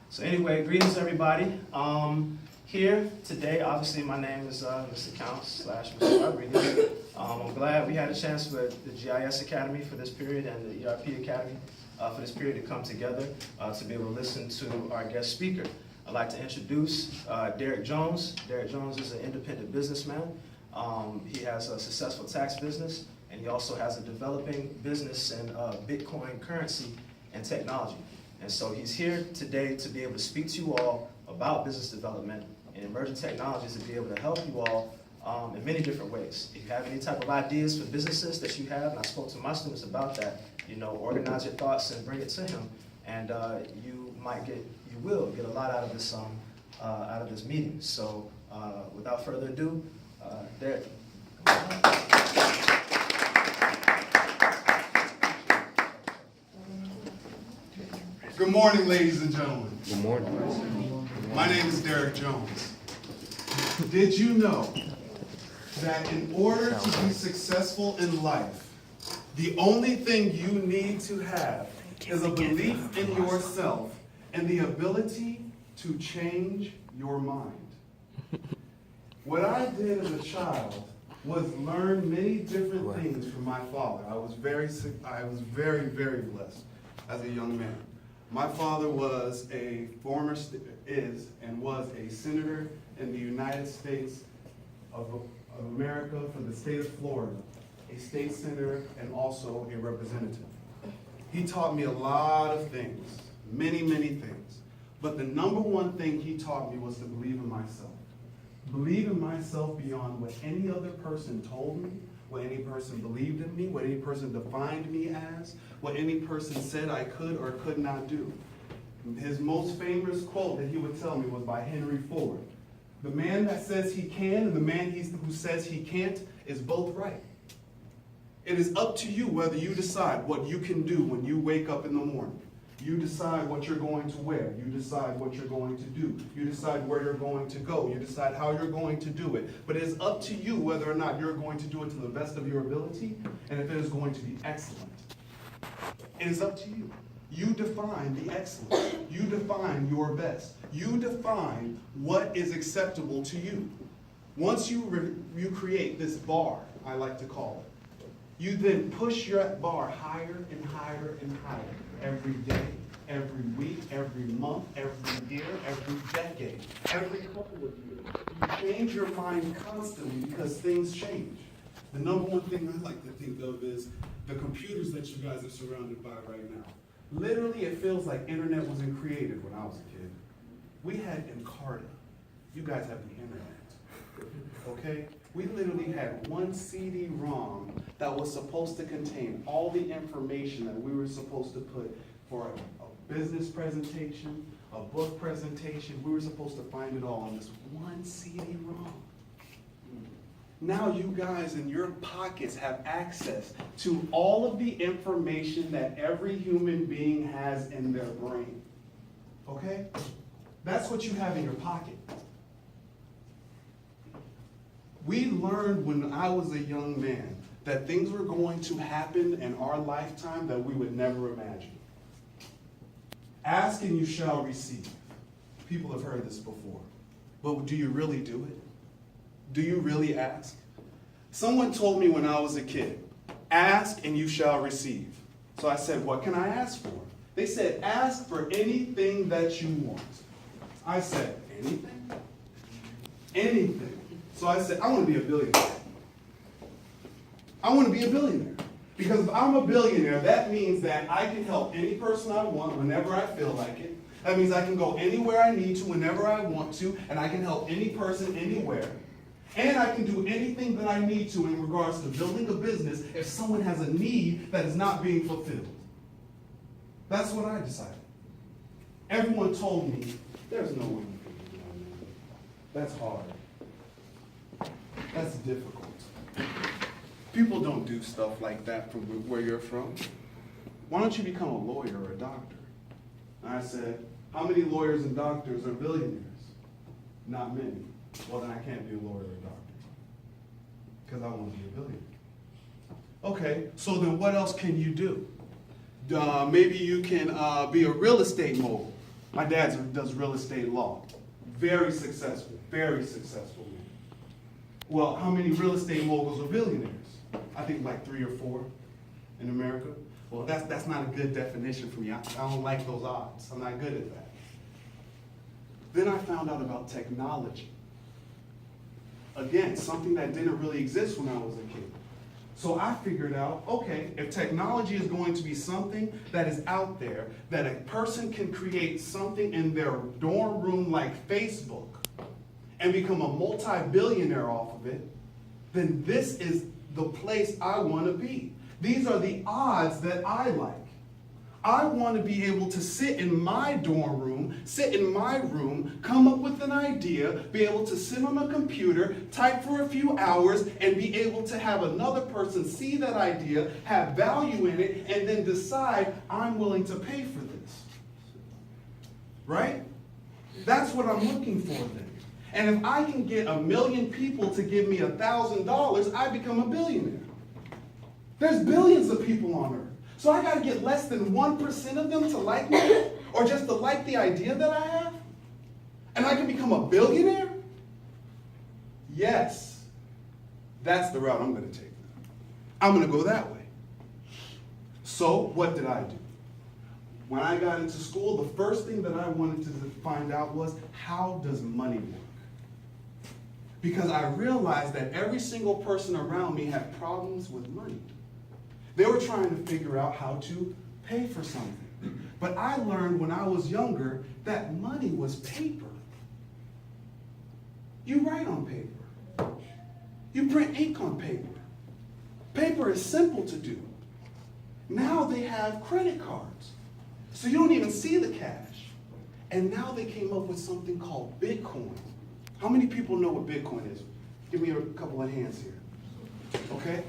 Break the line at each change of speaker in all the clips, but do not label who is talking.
So anyway, greetings everybody. Here today, obviously my name is Mr. Counts / Mr. Rodriguez. I'm glad we had a chance with the GIS Academy for this period and the ERP Academy for this period to come together to be able to listen to our guest speaker. I'd like to introduce Derek Jones. Derek Jones is an independent businessman. He has a successful tax business, and he also has a developing business in Bitcoin currency and technology. And so he's here today to be able to speak to you all about business development and emerging technologies to be able to help you all in many different ways. If you have any type of ideas for businesses that you have, and I spoke to my students about that, organize your thoughts and bring it to him, and you will get a lot out of this meeting. So without further ado, Derek.
Good morning, ladies and gentlemen.
Good morning.
My name is Derek Jones. Did you know that in order to be successful in life, the only thing you need to have is a belief in yourself and the ability to change your mind? What I did as a child was learn many different things from my father. I was very, very blessed as a young man. My father was a was a senator in the United States of America for the state of Florida, a state senator and also a representative. He taught me a lot of things, many things. But the number one thing he taught me was to believe in myself. Believe in myself beyond what any other person told me, what any person believed in me, what any person defined me as, what any person said I could or could not do. His most famous quote that he would tell me was by Henry Ford. The man that says he can and the man who says he can't is both right. It is up to you whether you decide what you can do when you wake up in the morning. You decide what you're going to wear. You decide what you're going to do. You decide where you're going to go. You decide how you're going to do it. But it is up to you whether or not you're going to do it to the best of your ability and if it is going to be excellent. It is up to you. You define the excellence. You define your best. You define what is acceptable to you. Once you create this bar, I like to call it, you then push your bar higher and higher and higher. Every day, every week, every month, every year, every decade, every couple of years. You change your mind constantly because things change. The number one thing I like to think of is the computers that you guys are surrounded by right now. Literally, it feels like internet wasn't created when I was a kid. We had Encarta. You guys have the internet. Okay? We literally had one CD-ROM that was supposed to contain all the information that we were supposed to put for a business presentation, a book presentation. We were supposed to find it all on this one CD-ROM. Now you guys in your pockets have access to all of the information that every human being has in their brain. Okay? That's what you have in your pocket. We learned when I was a young man that things were going to happen in our lifetime that we would never imagine. Ask and you shall receive. People have heard this before. But do you really do it? Do you really ask? Someone told me when I was a kid, ask and you shall receive. So I said, what can I ask for? They said, ask for anything that you want. I said, anything? Anything. So I said, I want to be a billionaire. I want to be a billionaire. Because if I'm a billionaire, that means that I can help any person I want whenever I feel like it. That means I can go anywhere I need to whenever I want to, and I can help any person anywhere. And I can do anything that I need to in regards to building a business if someone has a need that is not being fulfilled. That's what I decided. Everyone told me, there's no way you can do that. That's hard. That's difficult. People don't do stuff like that from where you're from. Why don't you become a lawyer or a doctor? And I said, how many lawyers and doctors are billionaires? Not many. Well, then I can't be a lawyer or a doctor because I want to be a billionaire. Okay, so then what else can you do? Maybe you can be a real estate mogul. My dad does real estate law. Very successful man. Well, how many real estate moguls are billionaires? I think like 3 or 4 in America. Well, that's not a good definition for me. I don't like those odds. I'm not good at that. Then I found out about technology. Again, something that didn't really exist when I was a kid. So I figured out, okay, if technology is going to be something that is out there, that a person can create something in their dorm room like Facebook and become a multi-billionaire off of it, then this is the place I want to be. These are the odds that I like. I want to be able to sit in my dorm room, sit in my room, come up with an idea, be able to sit on a computer, type for a few hours, and be able to have another person see that idea, have value in it, and then decide I'm willing to pay for this. Right? That's what I'm looking for then. And if I can get 1 million people to give me $1,000, I become a billionaire. There's billions of people on earth. So I got to get less than 1% of them to like me, or just to like the idea that I have? And I can become a billionaire? Yes. That's the route I'm going to take. I'm going to go that way. So what did I do? When I got into school, the first thing that I wanted to find out was, how does money work? Because I realized that every single person around me had problems with money. They were trying to figure out how to pay for something. But I learned when I was younger that money was paper. You write on paper. You print ink on paper. Paper is simple to do. Now they have credit cards. So you don't even see the cash. And now they came up with something called Bitcoin. How many people know what Bitcoin is? Give me a couple of hands here. Okay?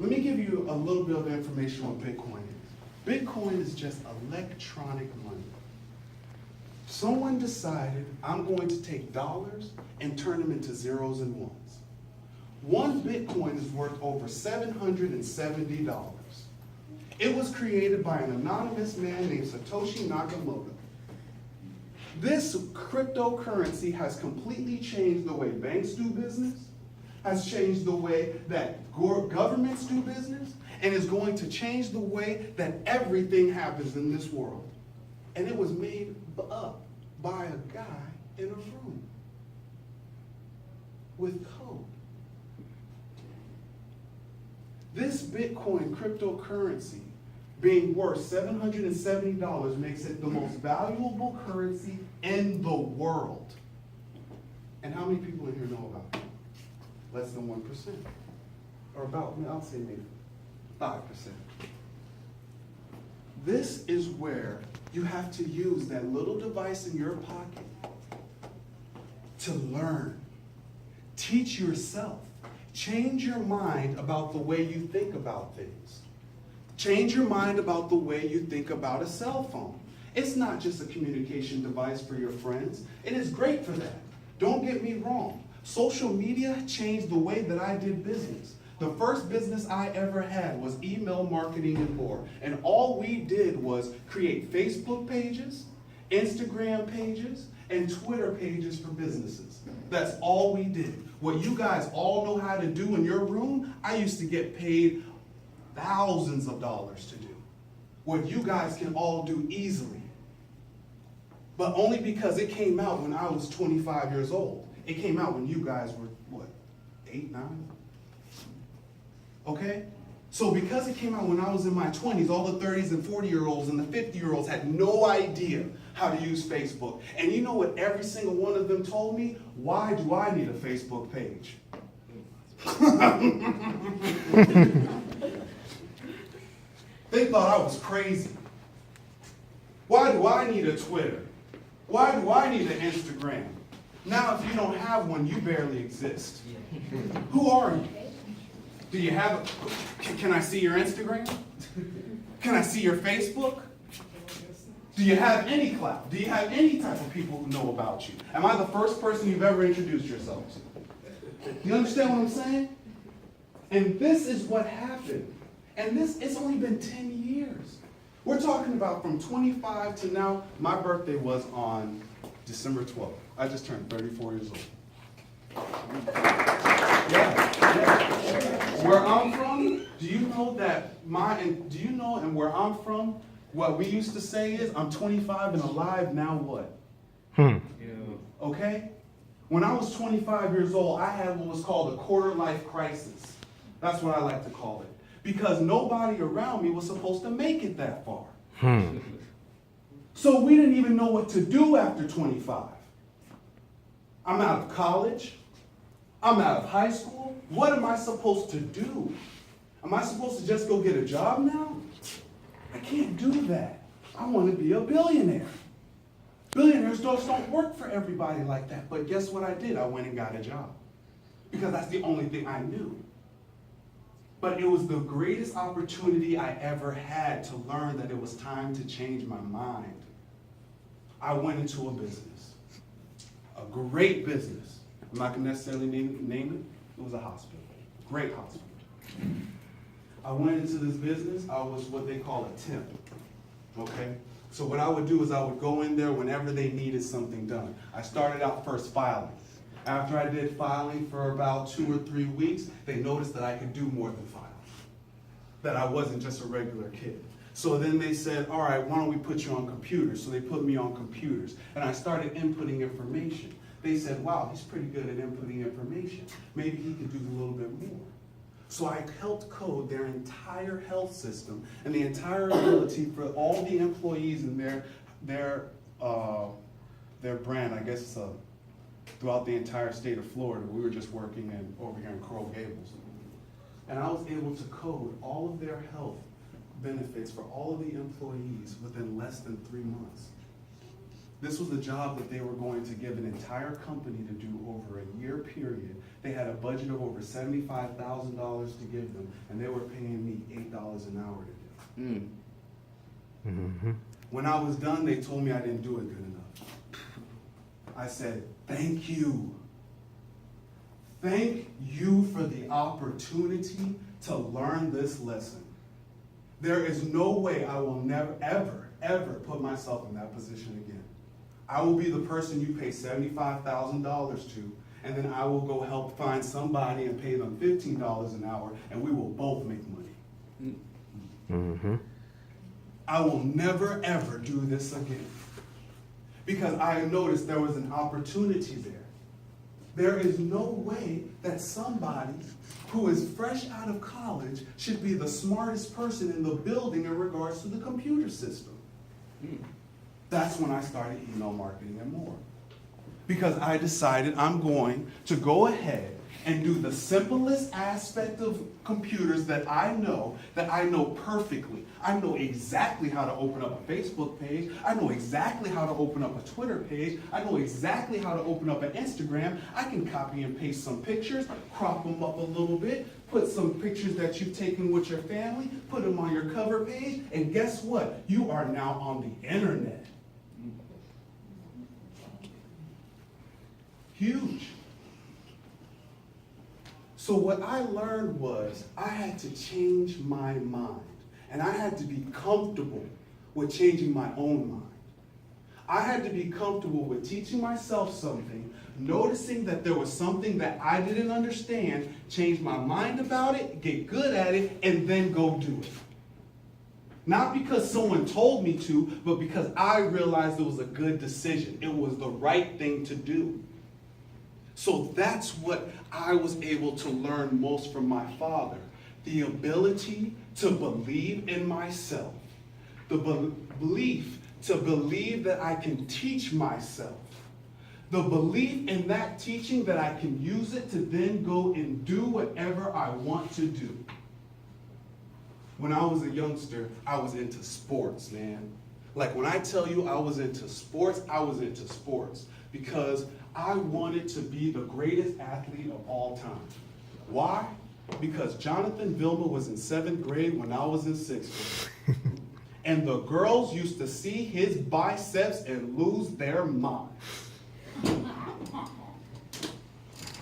Let me give you a little bit of information on what Bitcoin is. Bitcoin is just electronic money. Someone decided, I'm going to take dollars and turn them into zeros and ones. 1 Bitcoin is worth over $770. It was created by an anonymous man named Satoshi Nakamoto. This cryptocurrency has completely changed the way banks do business, has changed the way that governments do business, and is going to change the way that everything happens in this world. And it was made up by a guy in a room with code. This Bitcoin cryptocurrency being worth $770 makes it the most valuable currency in the world. And how many people in here know about it? Less than 1%. Or about, I'll say maybe 5%. This is where you have to use that little device in your pocket to learn. Teach yourself. Change your mind about the way you think about things. Change your mind about the way you think about a cell phone. It's not just a communication device for your friends. It is great for that. Don't get me wrong. Social media changed the way that I did business. The first business I ever had was email marketing and more. And all we did was create Facebook pages, Instagram pages, and Twitter pages for businesses. That's all we did. What you guys all know how to do in your room, I used to get paid thousands of dollars to do. What you guys can all do easily. But only because it came out when I was 25 years old. It came out when you guys were, what, 8, 9? Okay? So because it came out when I was in my 20s, all the 30s and 40-year-olds and the 50-year-olds had no idea how to use Facebook. And you know what every single one of them told me? Why do I need a Facebook page? They thought I was crazy. Why do I need a Twitter? Why do I need an Instagram? Now, if you don't have one, you barely exist. Who are you? Do you have a, can I see your Instagram? Can I see your Facebook? Do you have any clout? Do you have any type of people who know about you? Am I the first person you've ever introduced yourself to? You understand what I'm saying? And this is what happened. And it's only been 10 years. We're talking about from 25 to now. My birthday was on December 12th. I just turned 34 years old. Yeah. Where I'm from, do you know and where I'm from, what we used to say is, I'm 25 and alive, now what? Okay? When I was 25 years old, I had what was called a quarter-life crisis. That's what I like to call it. Because nobody around me was supposed to make it that far. So we didn't even know what to do after 25. I'm out of college. I'm out of high school. What am I supposed to do? Am I supposed to just go get a job now? I can't do that. I want to be a billionaire. Billionaires just don't work for everybody like that. But guess what I did? I went and got a job. Because that's the only thing I knew. But it was the greatest opportunity I ever had to learn that it was time to change my mind. I went into a business. A great business. I'm not going to necessarily name it. It was a hospital. Great hospital. I went into this business. I was what they call a temp. Okay? So what I would do is I would go in there whenever they needed something done. I started out first filing. After I did filing for about 2 or 3 weeks, they noticed that I could do more than filing. That I wasn't just a regular kid. So then they said, all right, why don't we put you on computers? So they put me on computers. And I started inputting information. They said, wow, he's pretty good at inputting information. Maybe he could do a little bit more. So I helped code their entire health system and the entire ability for all the employees in their brand, I guess throughout the entire state of Florida. We were just working over here in Coral Gables. And I was able to code all of their health benefits for all of the employees within less than 3 months. This was a job that they were going to give an entire company to do over a year period. They had a budget of over $75,000 to give them, and they were paying me $8 an hour to do it. Mm-hmm. When I was done, they told me I didn't do it good enough. I said, thank you. Thank you for the opportunity to learn this lesson. There is no way I will never, ever put myself in that position again. I will be the person you pay $75,000 to, and then I will go help find somebody and pay them $15 an hour, and we will both make money. Mm-hmm. I will never, ever do this again. Because I noticed there was an opportunity there. There is no way that somebody who is fresh out of college should be the smartest person in the building in regards to the computer system. That's when I started email marketing and more. Because I decided I'm going to go ahead and do the simplest aspect of computers that I know perfectly. I know exactly how to open up a Facebook page. I know exactly how to open up a Twitter page. I know exactly how to open up an Instagram. I can copy and paste some pictures, crop them up a little bit, put some pictures that you've taken with your family, put them on your cover page, and guess what? You are now on the internet. Huge. So what I learned was I had to change my mind, and I had to be comfortable with changing my own mind. I had to be comfortable with teaching myself something, noticing that there was something that I didn't understand, change my mind about it, get good at it, and then go do it. Not because someone told me to, but because I realized it was a good decision. It was the right thing to do. So that's what I was able to learn most from my father. The ability to believe in myself. The belief to believe that I can teach myself. The belief in that teaching that I can use it to then go and do whatever I want to do. When I was a youngster, I was into sports, man. Like when I tell you I was into sports, because I wanted to be the greatest athlete of all time. Why? Because Jonathan Vilma was in 7th grade when I was in 6th grade. And the girls used to see his biceps and lose their mind.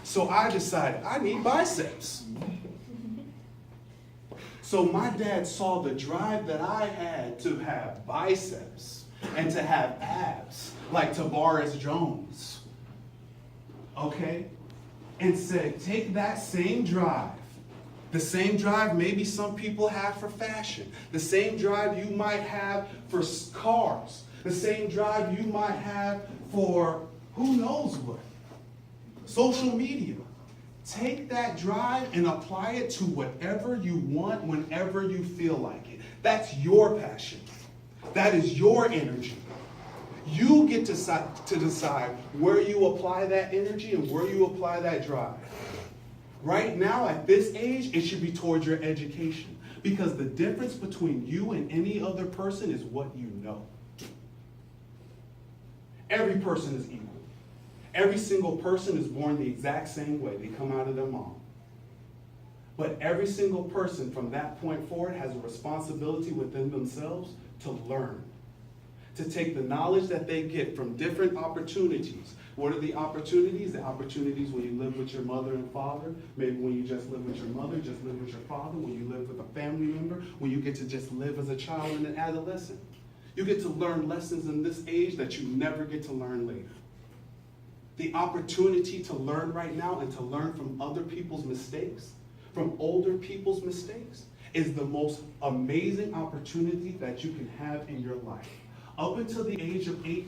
So I decided I need biceps. So my dad saw the drive that I had to have biceps and to have abs like Tavares Jones, okay? And said, take that same drive, the same drive maybe some people have for fashion, the same drive you might have for cars, the same drive you might have for who knows what, social media. Take that drive and apply it to whatever you want whenever you feel like it. That's your passion. That is your energy. You get to decide where you apply that energy and where you apply that drive. Right now, at this age, it should be towards your education, because the difference between you and any other person is what you know. Every person is equal. Every single person is born the exact same way. They come out of their mom. But every single person from that point forward has a responsibility within themselves to learn, to take the knowledge that they get from different opportunities. What are the opportunities? The opportunities when you live with your mother and father, maybe when you just live with your mother, just live with your father, when you live with a family member, when you get to just live as a child and an adolescent. You get to learn lessons in this age that you never get to learn later. The opportunity to learn right now and to learn from other people's mistakes, from older people's mistakes, is the most amazing opportunity that you can have in your life. Up until the age of 8,